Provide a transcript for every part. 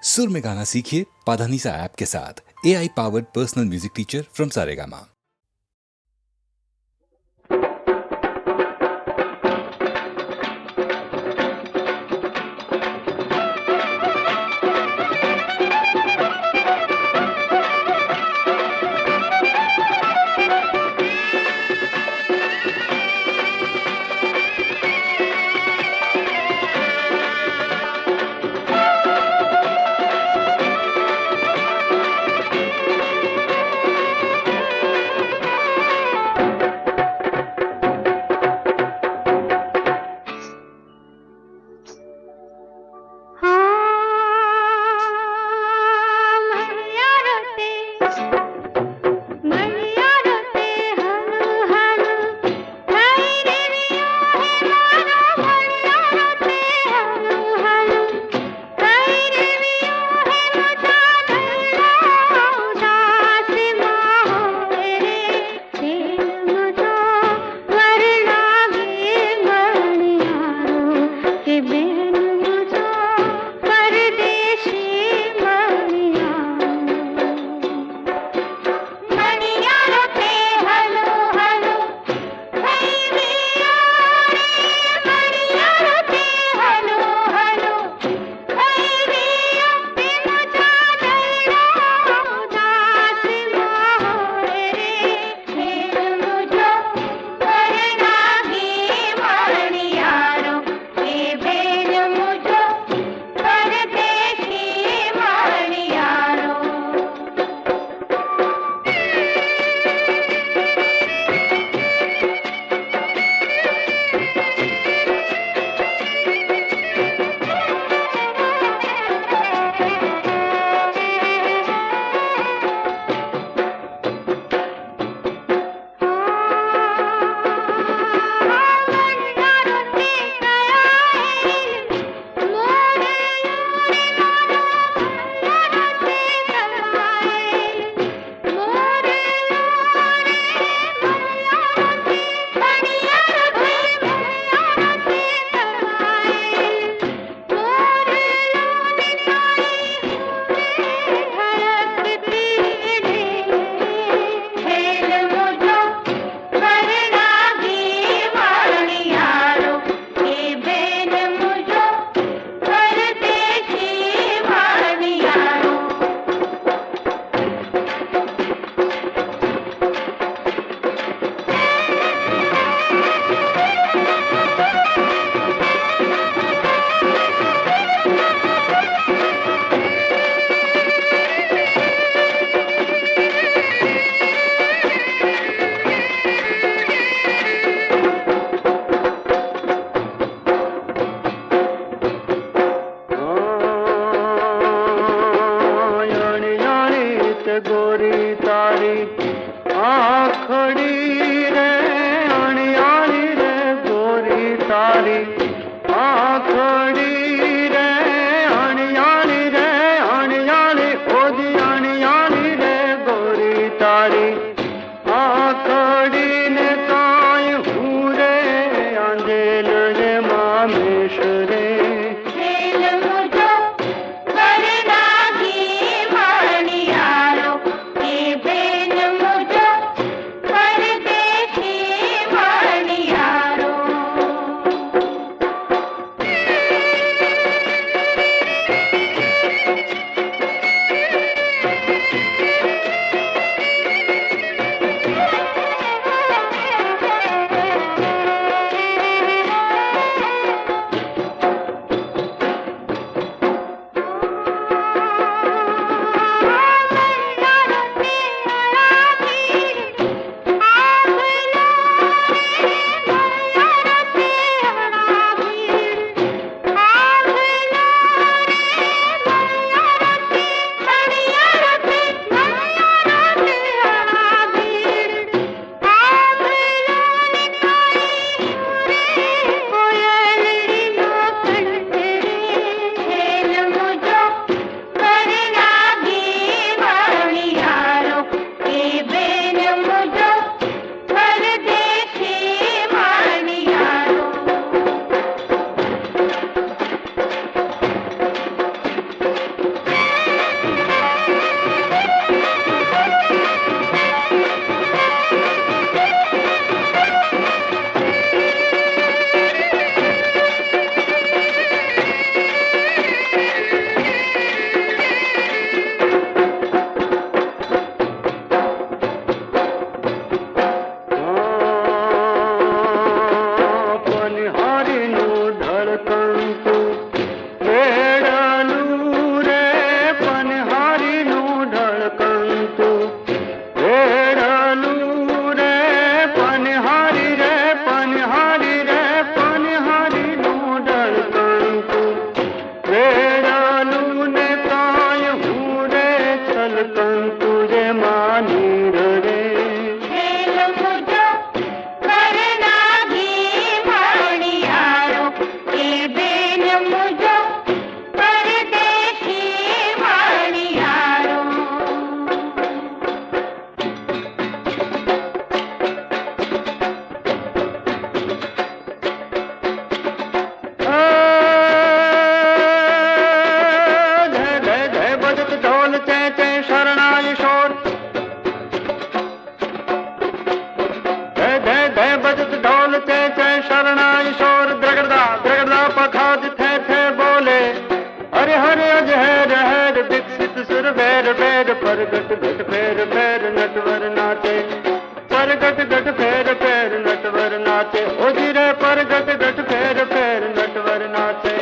सुर में गाना सीखिए पाधानीसा ऐप के साथ। AI powered personal music teacher from Saregama. सुर बैर बैर पर गट गट फेर फेर नटवर नाचे, पर गट गट फेर फेर नटवर नाचे, ओ गिरे पर गट गट फेर फेर नटवर नाचे।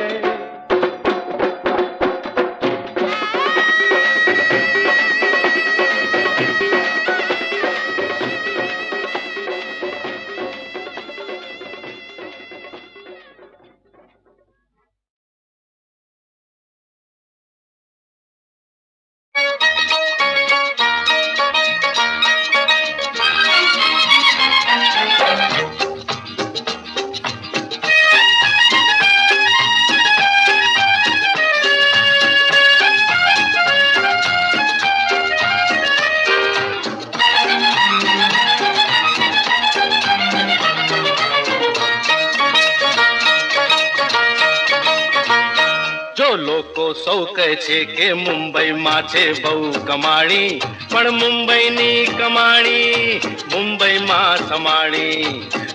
લોકો સૌ કહે છે કે મુંબઈમાં છે બહુ કમાણી, પણ મુંબઈની કમાણી મુંબઈમાં સમાણી.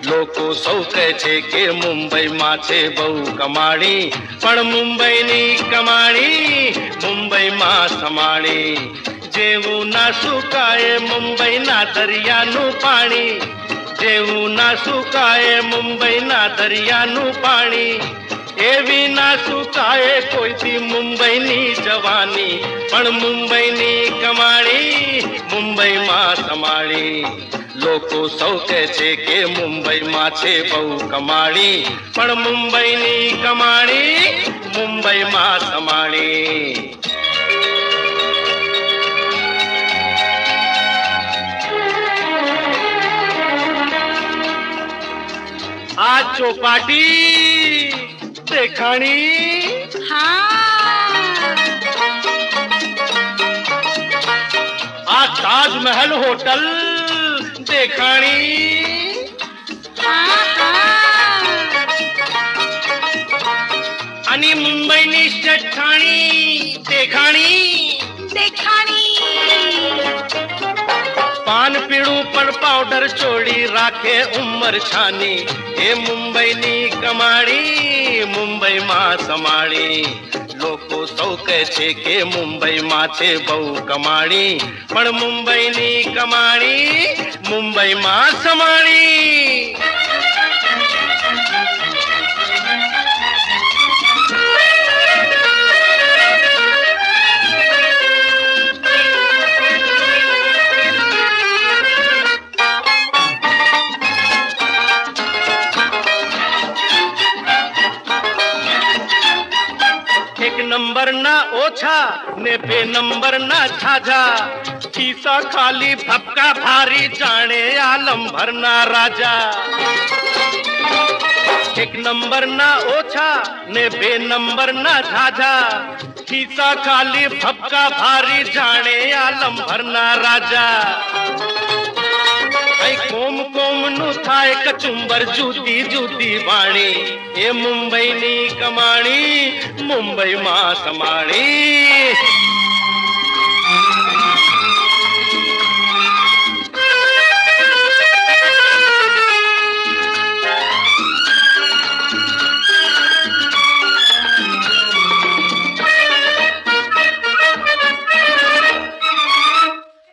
લોકો સૌ કહે છે કે મુંબઈમાં છે બહુ કમાણી, પણ મુંબઈની કમાણી મુંબઈમાં સમાણી. જેવું ના સુકાય મુંબઈના દરિયાનું પાણી, જેવું ના સુકાય મુંબઈના દરિયાનું પાણી, એવી ના સુકાય કોઈથી મુંબઈની જવાની, પણ મુંબઈની કમાણી મુંબઈમાં સમાણી. લોકો સૌ કહે છે કે મુંબઈમાં છે બહુ કમાણી, પણ મુંબઈની કમાણી મુંબઈમાં સમાણી. આ ચોપાટી દેખાણી, આ તાજમહેલ હોટલ દેખાણી, અને મુંબઈની ચઠ્ઠાણી દેખાણી. પાન પીળું પણ પાવડર ચોડી રાખે ઉંમર છાની, એ મુંબઈની કમાણી મુંબઈમાં સમાણી. લોકો સૌ કહે છે કે મુંબઈમાં છે બહુ કમાણી, પણ મુંબઈની કમાણી મુંબઈમાં સમાણી. नंबर ना ओछा ने बे नंबर ना छाजा, खीसा खाली भपका भारी जाने आलम भरना राजा. एक नंबर ना ओछा ने बे नंबर ना झाझा, खीसा खाली भपका भारी जाने आलम भरना राजा. કોમ કોમ નું થાય કચુંબર જુદી જુદી વાણી, એ મુંબઈની કમાણી મુંબઈમાં સમાણી.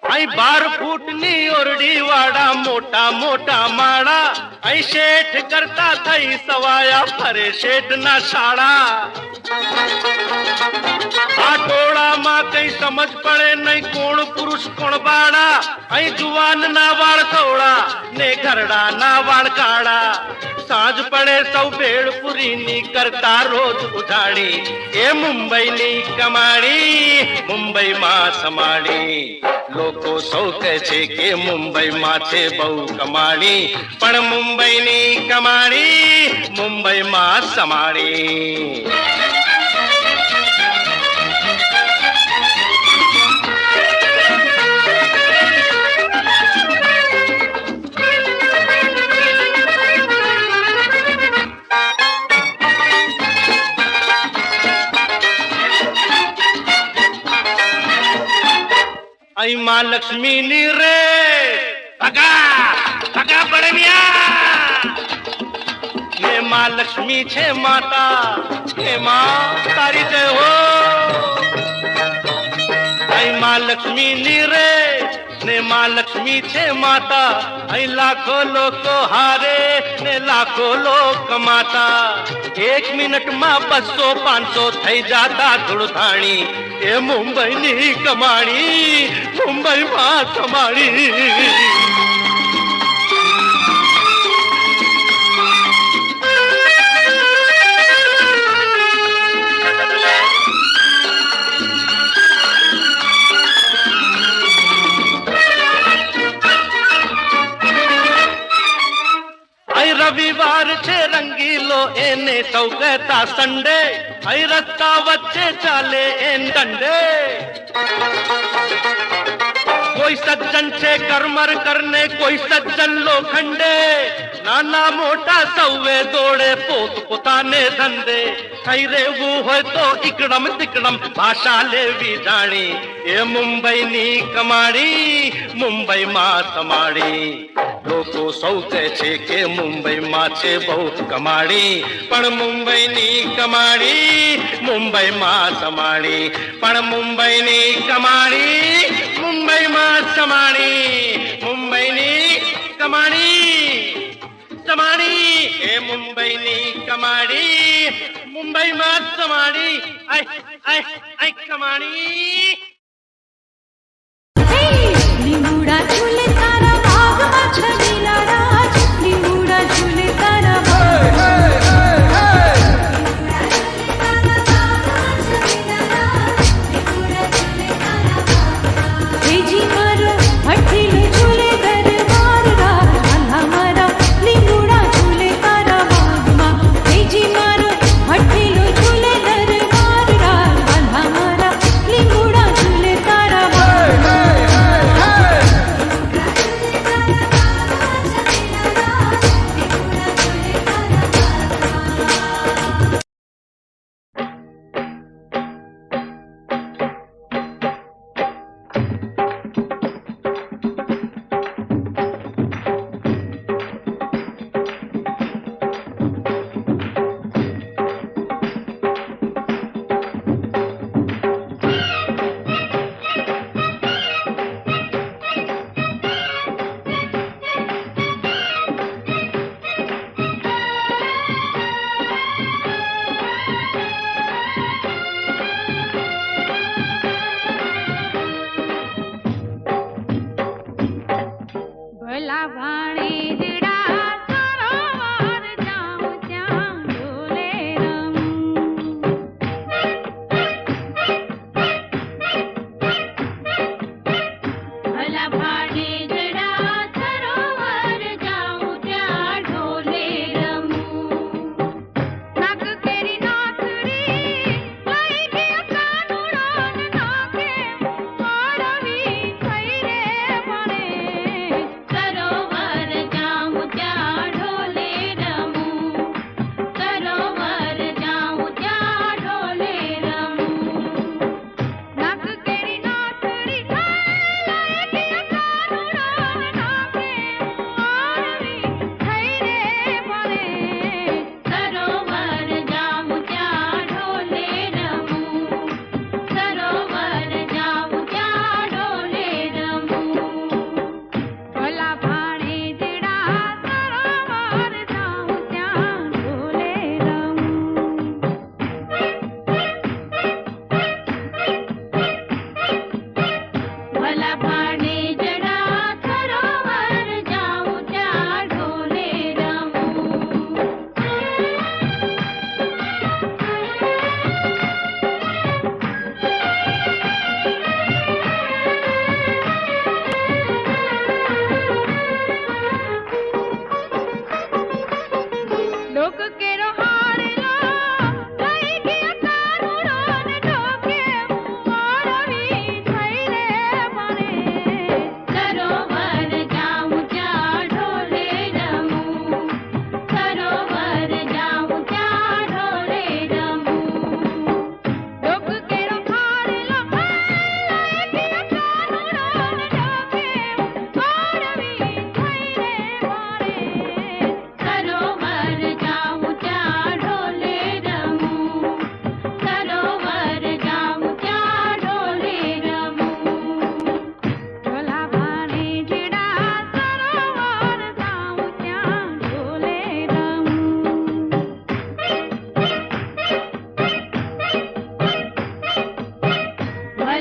आई 12 फूटनी ओरडी वाड़ा मोटा मोटा माड़ा, आई शेठ करता थई सवाया फरे शेठ ना शाड़ा. आ टोड़ा मां कई समझ पड़े नहीं कोण पुरुष कोण बाड़ा, आई जुवान ना वाड़ थोड़ा ने घरड़ा ना वाड़ काड़ा. सांझ पड़े सौ भेड़पुरी नी करता रोज उधाड़ी, ए मुंबईनी कमाणी मुंबईમાં સમાણી. લોકો સૌ કહે છે કે મુંબઈમાં છે બહુ કમાણી, પણ મુંબઈની કમાણી મુંબઈમાં સમાણી. आई माँ लक्ष्मी नी रे भगा भगा बड़मिया, ये माँ लक्ष्मी छे माता, हे माँ तारी जय हो. महालक्ष्मी नी रे ने महालक्ष्मी छे माता अई लाखो लोको हारे ने लाखो लोग कमाता 1 मिनट में 200-500 થઈ જાતા ધૂળધાણી એ મુંબઈની કમાણી મુંબઈમાં કમાણી रविवार छे रंगीलो एने सौ कहता संडे आई रस्ता वच्चे चाले एन डंडे कोई सज्जन छे करमर करने कोई सज्जन लोखंडे नाना मोटा सौवे दौड़े पोत पोताने धंधे થઈ રહેવું હોય તો ઇકડમ તિકડમ ભાષા લેવી જાણી એ મુંબઈની કમાણી મુંબઈમાં સમાડી લોકો સૌ કહે છે કે મુંબઈમાં છે બહુ કમાણી પણ મુંબઈની કમાણી મુંબઈમાં સમાડી પણ મુંબઈની કમાણી મુંબઈમાં સમાડી મુંબઈની કમાણી સમાડી એ મુંબઈની કમાડી મુંબઈમાં સમાડી આય કમાણી લીંબુડા ઝૂલે તારા બાગમાં છબીલા રાજ લીંબુડા ઝૂલે તારા ભેજી મારો હઠીલો ઝૂલે દરબાર રાજ વાલા મારા લીંબુડા ઝૂલે તારા બાગમાં ભેજી મારો હઠીલો ઝૂલે દરબાર રાજ વાલા મારા લીંબુડા ઝૂલે તારા બાગમાં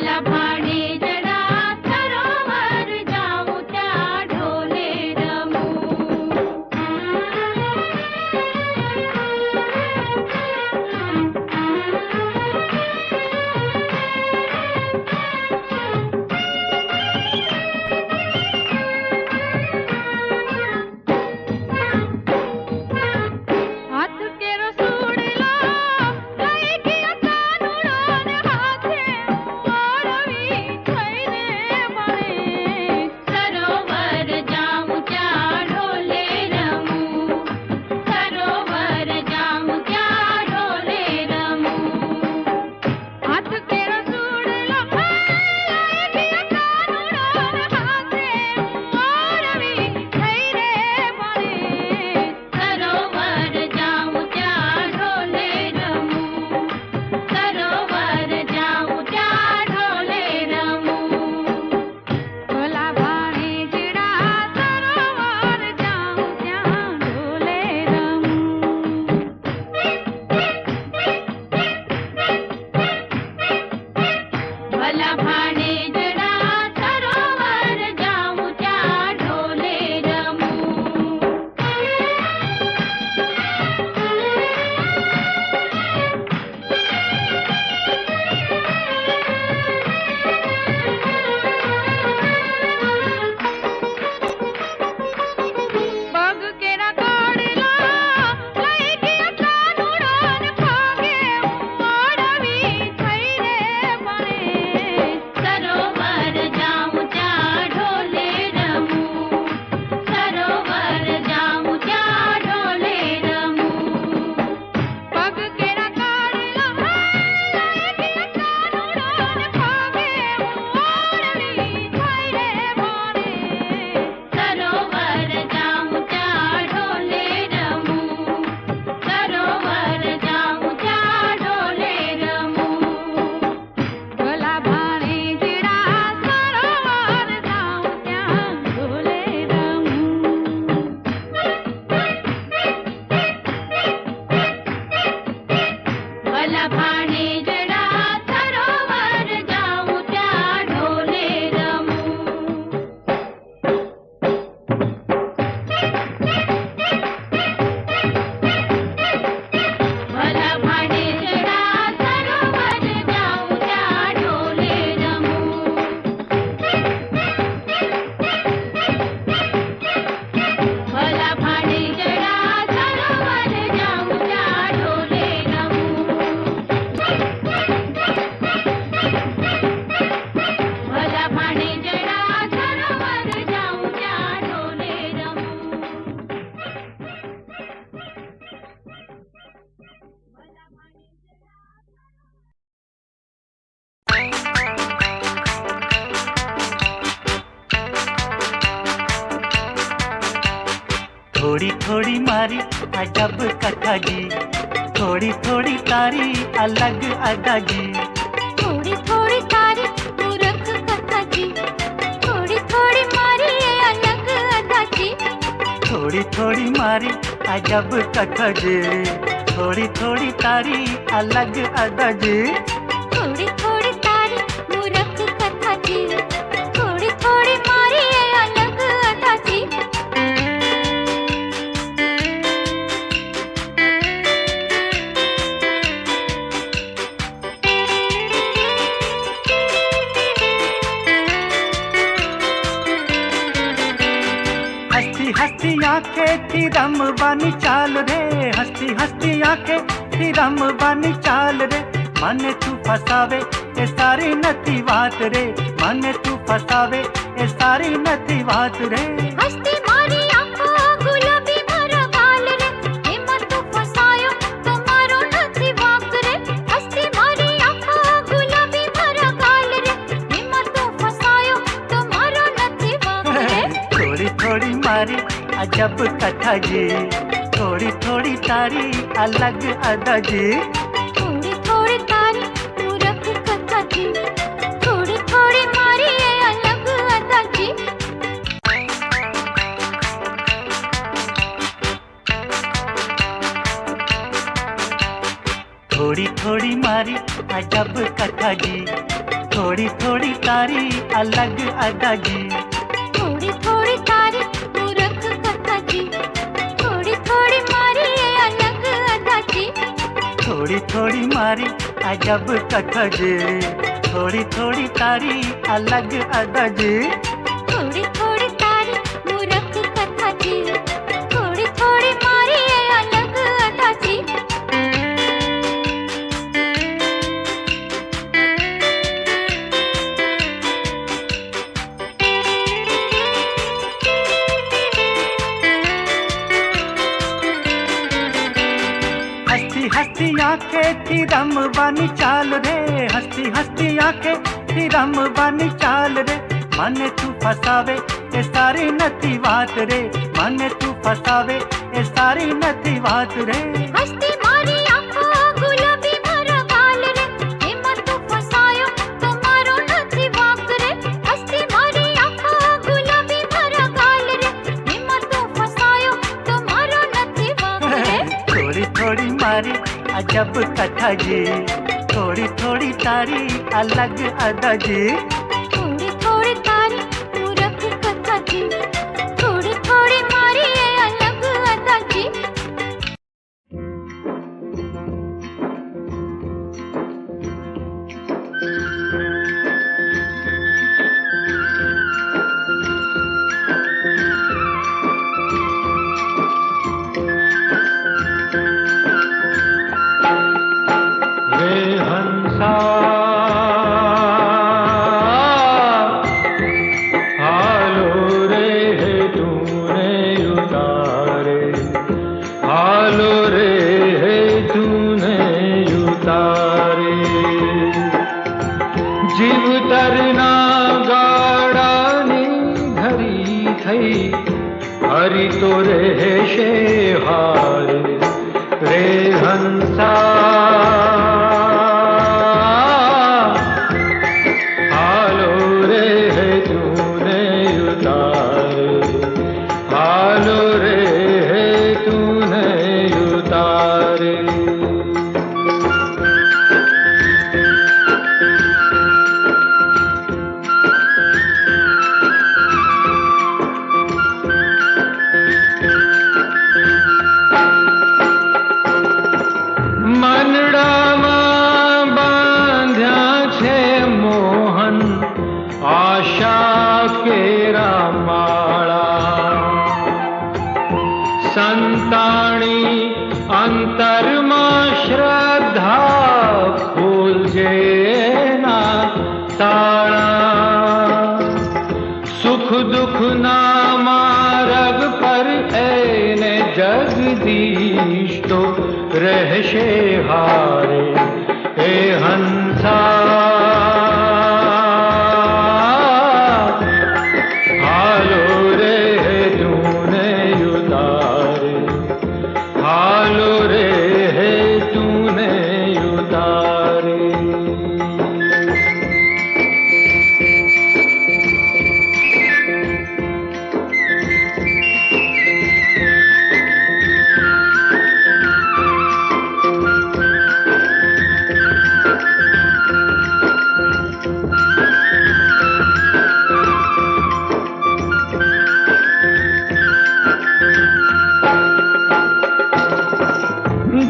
भला भाणे जडा सरोवर जाऊं त्या ढोले हाथ के रसूड़ला लई गया कानूड़न हाथे ओरवी थईने बणे सरोवर जाऊं त्या ढोले रमू सरोवर जाऊं त्या ढोले रमू हाथ के रसूड़ला लई गया कानूड़न हाथे ओरवी थईने बणे सरोवर जाऊं त्या ढोले रमू सरोवर जाऊं त्या ढोले रमू भला भाणे जडा सरोवर जाऊं त्या ढोले भला भाणे जडा सरोवर जाऊं त्या ढोले बग के ना काढला लई गया कानूड़न भागे ओरवी थईने बणे सरोवर जाऊं त्या ढोले रमू सरोवर जाऊं त्या ढोले रमू बग के ना काढला लई गया कानूड़न भागे ओरवी थईने बणे सरोवर जाऊं त्या ढोले रमू सरोवर जाऊं त्या ढोले रमू भला भाणे जडा सरोवर जाऊं त्या ढोले भला भाणे जडा सरोवर जाऊं त्या ढोले भला भाणे जडा सरोवर जाऊं त्या ढोले भला भाणे जडा सरोवर जाऊं त्या ढोले भला भाणे जडा सरोवर जाऊं त्या ढोले थोड़ी थोड़ी मारी अजब कथा जी, थोड़ी थोड़ी तारी अलग अदा जी। थोड़ी थोड़ी तारी मूर्ख कथा जी थोड़ी थोड़ी मारी अलग अदा जी थोड़ी थोड़ी मारी अजब कथा जी, थोड़ी थोड़ी तारी अलग अदा जी। थोड़ी थोड़ी तारी मूर्ख कथा जी थोड़ी थोड़ी मारी अलग अदा जी हंसती हंसती आंखें थी रम बानी चाल रे, हंसती हंसती आंखें थी रम बानी चाल रे। मन तू फसावे ए सारी नती बात रे, मन तू फसावे ए सारी नती बात रे। हस्ती मारी आंखों गुलाबी भरा गाल रे हिम्मत तू फसायो तुम्हारो नथी वाक रे हस्ती मारी आंखों गुलाबी भरा गाल रे हिम्मत तू फसायो तुम्हारो नथी वाक रे थोड़ी थोड़ी मारी अजब कथा जी, थोड़ी थोड़ी तारी अलग अदा जी। थोड़ी थोड़ी तारी मूर्ख कथा जी थोड़ी थोड़ी मारी अलग अदा जी थोड़ी थोड़ी मारी अजब कथा जी, थोड़ी थोड़ी तारी अलग अदा जी, थोड़ी थोड़ी तारी मूरख कथा जी, थोड़ी थोड़ी मारी ये अलग अदा जी, थोड़ी थोड़ी मारी अजब कथा जी, थोड़ी थोड़ी तारी अलग अदा जी, थोड़ी थोड़ी तारी मूरख कथा जी, थोड़ी थोड़ी मारी ये अलग अदा जी। हंसती हंसती आंखें थी रम बानी चाल रे, हंसती हंसती आंखें थी रम बानी चाल रे, माने तू फसावे ए सारी नथी बात रे, माने तू फसावे ए सारी नथी बात रे। हस्ती मारी आंखो गुलाबी मारा गाल रे, एમાં તું ફસાયો તો મારો નથી વાંક રે, હસ્તી મારી આંખો ગુલાબી મારા ગાલ રે, એમાં તું ફસાયો તો મારો નથી વાંક રે। थोड़ी थोड़ी मारी अजब कथा जी, थोड़ी थोड़ी तारी अलग अदा जी, थोड़ी थोड़ी तारी मूरख कथा जी, थोड़ी थोड़ी मारी ये अलग अदा जी। रे हंसा हालो रे है तूने उतारे, हालो रे है तूने उतारे, जीव तરના ગાડાની ધરી થઈ, હરી તો રહેશે હારે રે હંસા, હાલો રે હે તૂને ઉતારે, હાલો રે હે તૂને ઉતારે। મનડામાં બાંધ્યા છે મોહન આશા કેરા માળા, સંતાણી અંતરમાં શ્રદ્ધા ખોલજે ના તાળા, સુખ દુઃખના માર્ગ પર એને જગદીશ તો રહેશે હારે હે હંસા, હાલો રે હે તૂને ઉતારે, હાલો રે હે તૂને ઉતારે।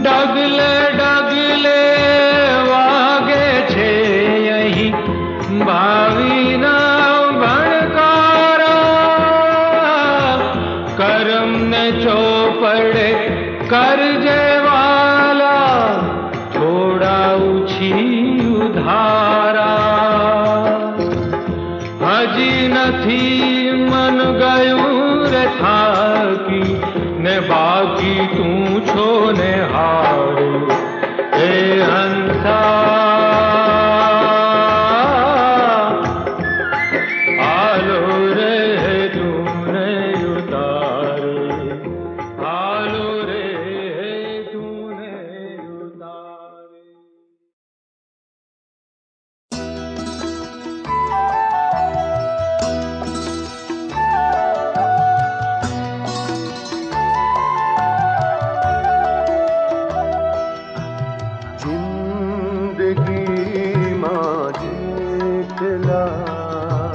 ડગલે ડગલે વાગે છે અહીં ભાવિના ભણકારા, કરમને ચોપડે કરજે વાલા, થોડા ઉછી ઉધારા, હજી નથી મન ગયું રે થાકી, ને બાકી તું છો ને હારું હે હંસા, હાલો રે હે તૂને ઉતારે, હાલો રે હે તૂને ઉતારે। જેટલા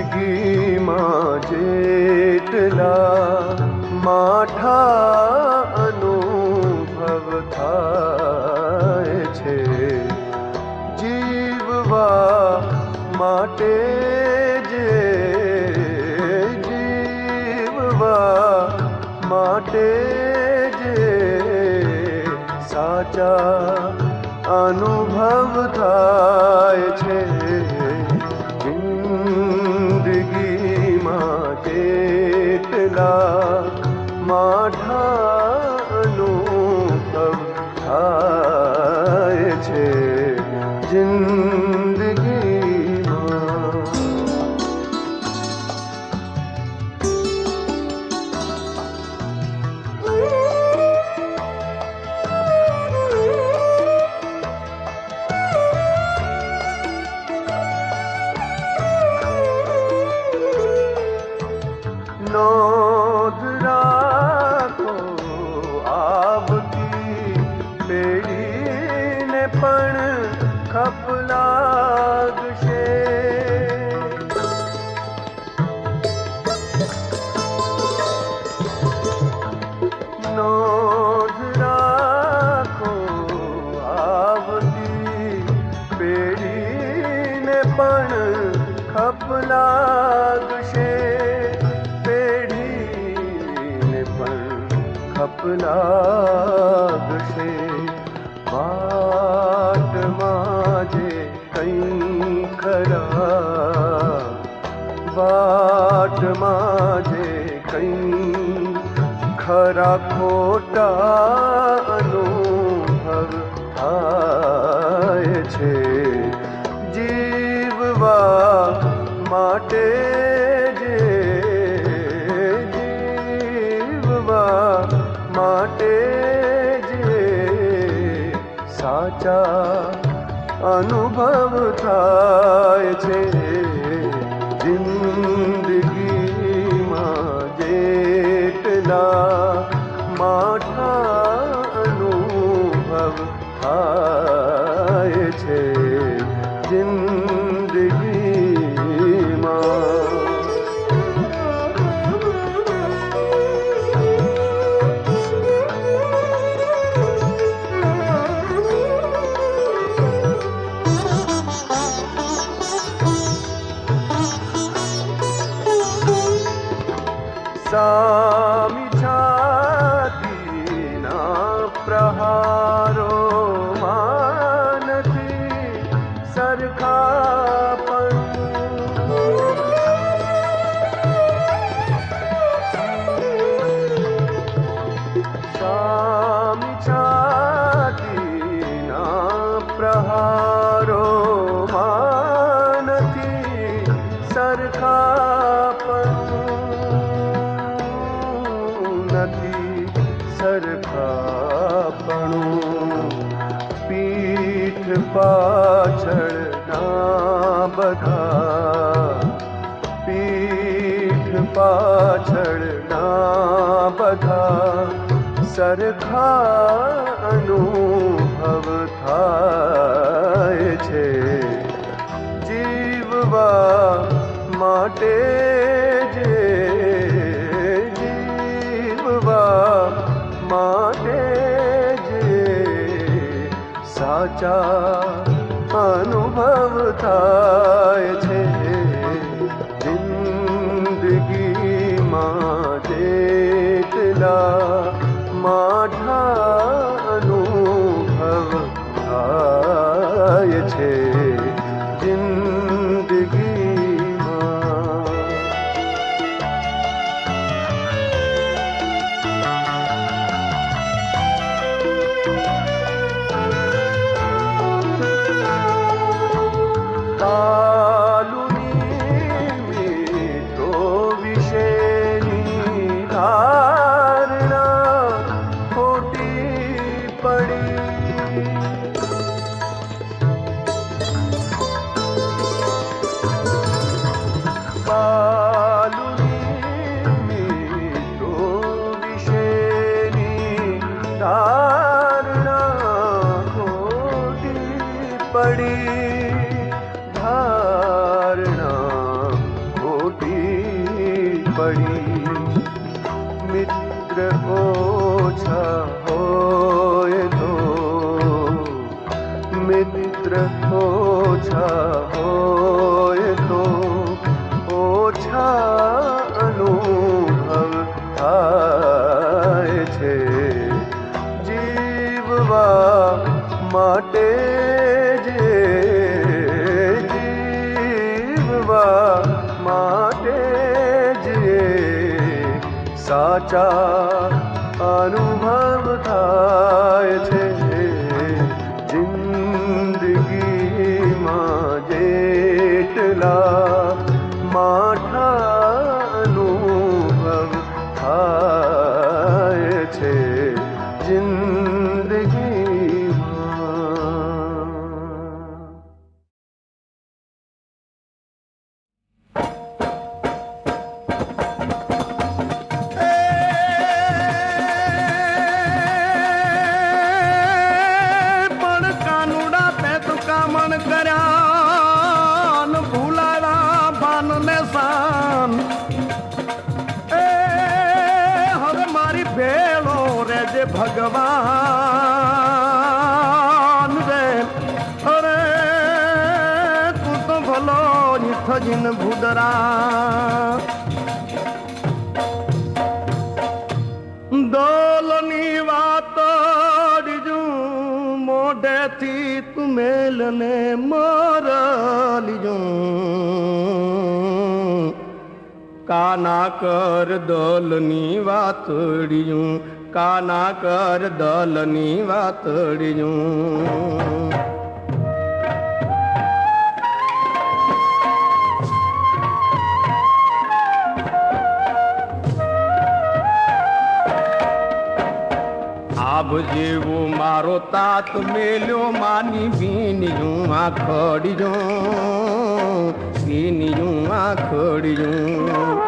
જિંદગીમાં જેટલા માઠા અનુભવ થાય છે જીવવા માટે જે જીવવા માટે જે સાચા અનુભવ થાય છે જિંદગીમાં જેટલા માઠા અનુભવ થાય છે જિંદગીમાં નોંધ રાખો આવતી પેઢીને પણ ખપ લાગશે નોંધ રાખો આવતી પેઢીને પણ ખપ લાગશે ખપ લાગશે વાટમાં જે કંઈ ખરા વાટમાં જે કંઈ ખરા ખોટા અનુભવ થાય છે જીવવા માટે જે માટે જે સાચા અનુભવ થાય છે જિંદગીમાં જેટલા માઠા અનુભવ થાય છે જિંદગીમાં સામી છાતીના પ્રહારો માનથી સરખા સામી છાતીના પ્રહારો માનથી સરખા સરખાપણું પીઠ પાછળના બધા પીઠ પાછળના બધા સરખા અનુભવ થાય છે જીવવા માટે જે માટે જે સાચા અનુભવ થાય છે જિંદગીમાં જેટલા માઠા અનુભવ થાય છે જિંદગીમાં पड़ी धारणा खोटी पड़ी मित्र ओछा होए तो मित्र ओछा होए तो ओछा अनुभव થાય છે જીવવા માટે જે જીવવા માટે જે સાચા અનુભવ થાય છે જિંદગીમાં જેટલા માઠા અનુભવ થાય છે જિંદગીમાં પણ કાનુડા તે તું કામણ કર્યા ન ભૂલાડા ભાન ને શાન હવે મારી ભેળો રે જે ભગવાન રે અરે તું તો ભલો થજીન ભૂદરા દોલની વાત મોઢેથી તું મેલને મરલીજો કાના કર દલની વાતડીયું કાના કર દલની વાતડીયું આભ જેવો મારો તાત મેલ્યો માની બીનિયું આ ખડીજો બીનિયું આ ખડીયું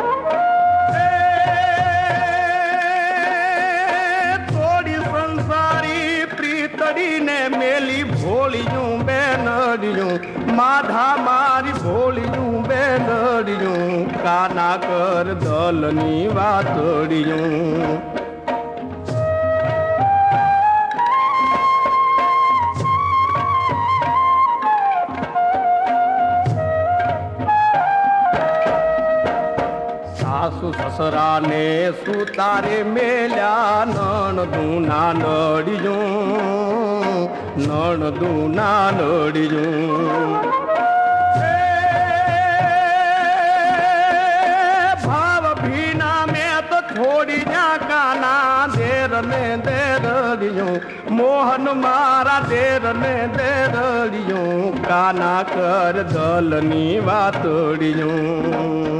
થોડી સંસારી પ્રીતડીને મેલી ભોળીયું બેનડીયું માધા મારી ભોળીયું બેનડીયું કાના કર દલની વાતડીયું સાસુ સસરાને સુતારે મેલ્યા નણદુના નડીયું નણદુના નડીયું ભાવ ભીના મેં તો છોડી જા કાના દેર ને દેરડિયું મોહન મારા દેર ને દેરડિયું કાના કર દલની વાતડિયું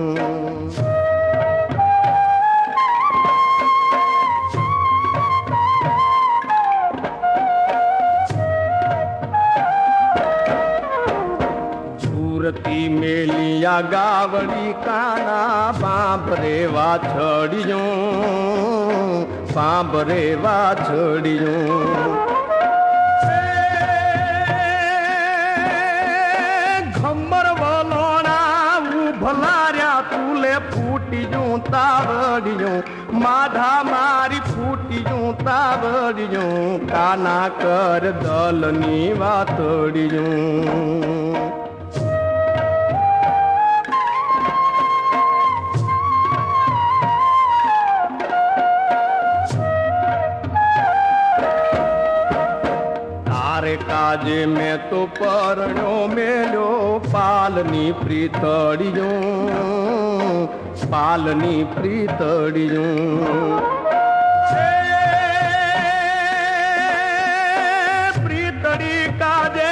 મેલિયા ગાવડી કાના પાંભરે વાછડિયું પાંભરે વાછડિયું ખમર વલોણા ભલાર્યા તુલે ફૂટીયું તાવડિયું માધા મારી ફૂટીયું તાવડિયું કાના કર દલની વાતડિયું કાજે મેં તો પરણ્યો મેલ્યો પાલની પ્રીતડિયું પાલની પ્રીતડિયું પ્રીતડી કાજે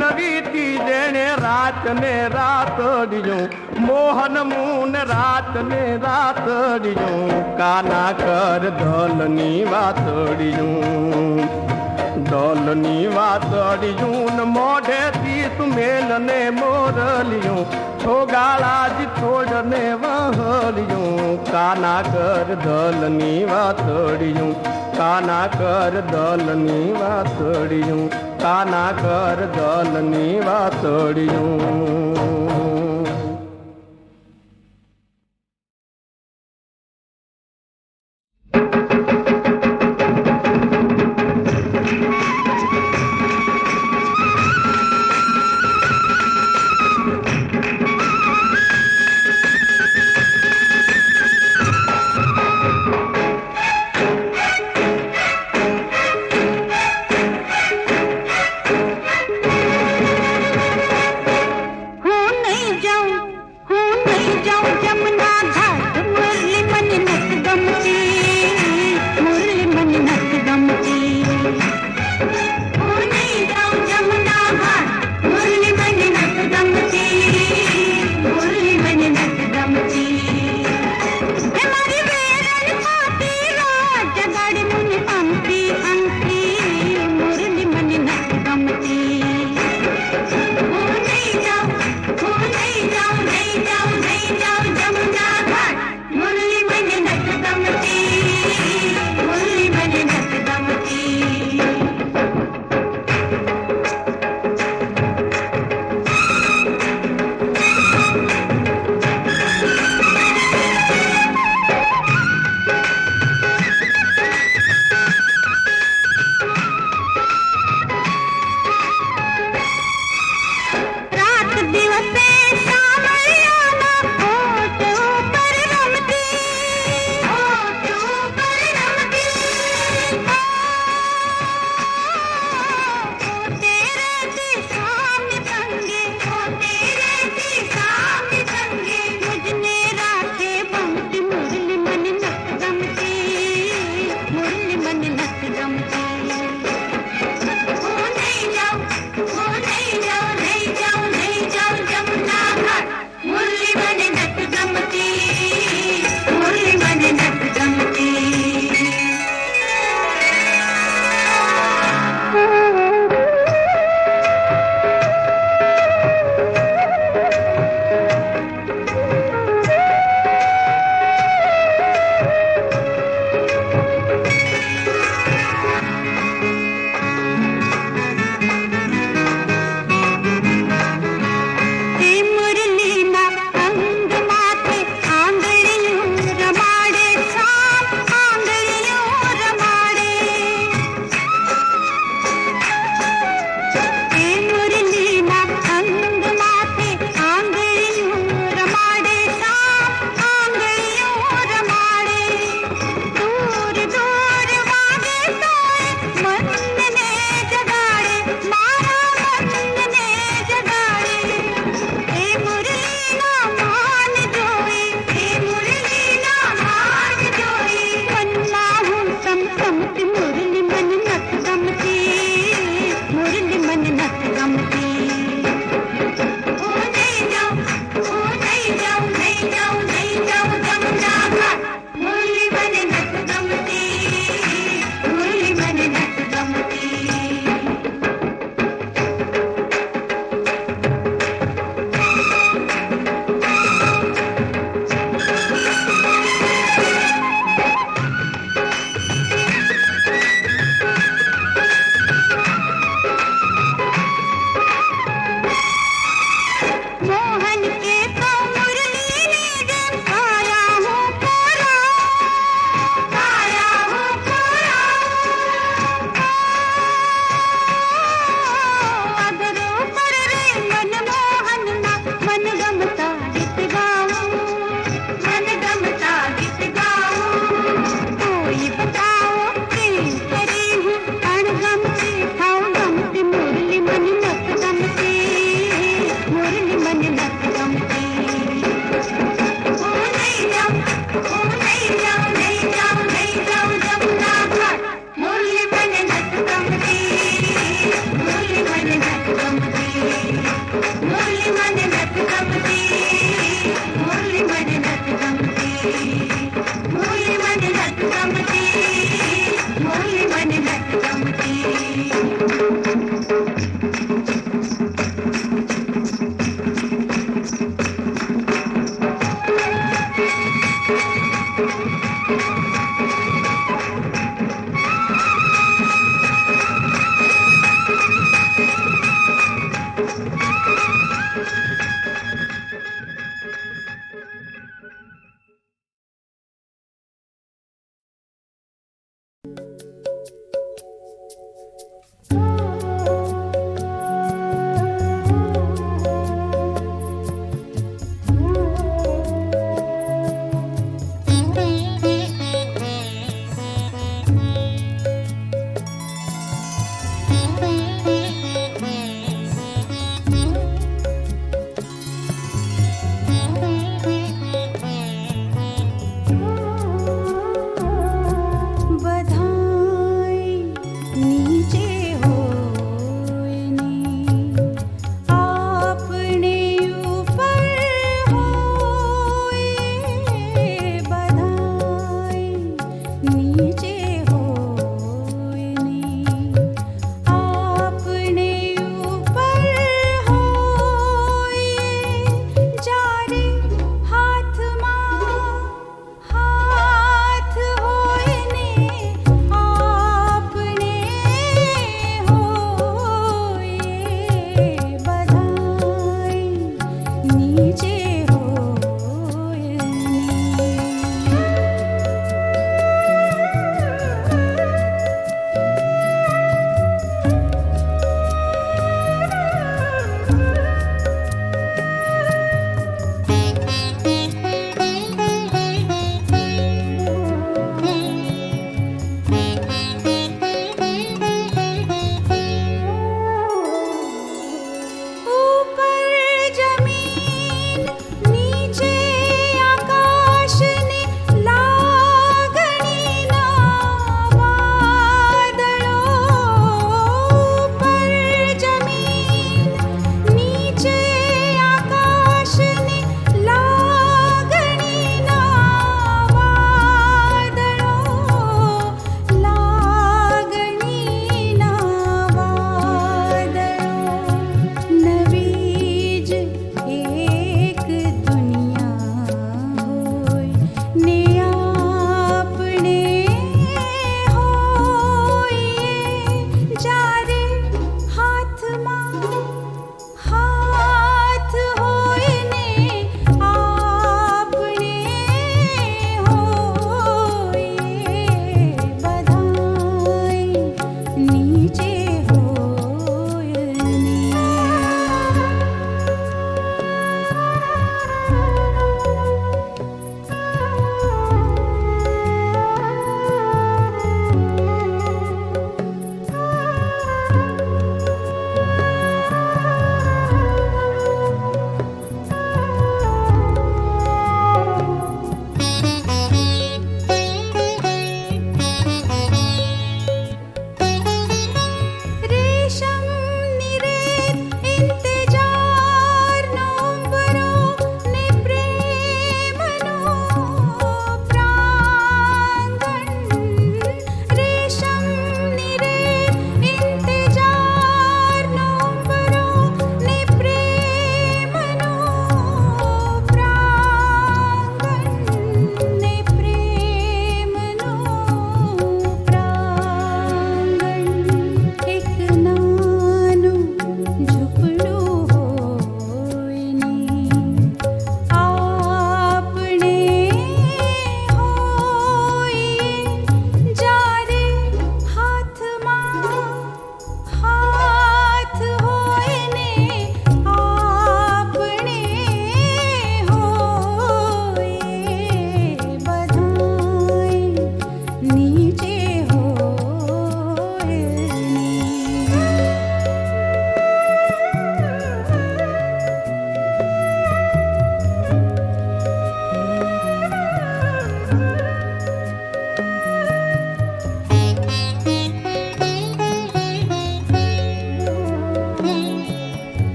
નવીતી જેણે રાત ને રાતડિયું મોહન મુન રાત ને રાતડિયું કાના કર દલની વાતડિયું દલની વાતડિયું મોઢેથી તું મેલને મોરલિયું છોગાળા જ વાતોડને વહળ્યું કાના કર દલની વાતોડ્યું કાના કર દલની વાતોડ્યું કાના કર દલની વાતોડ્યું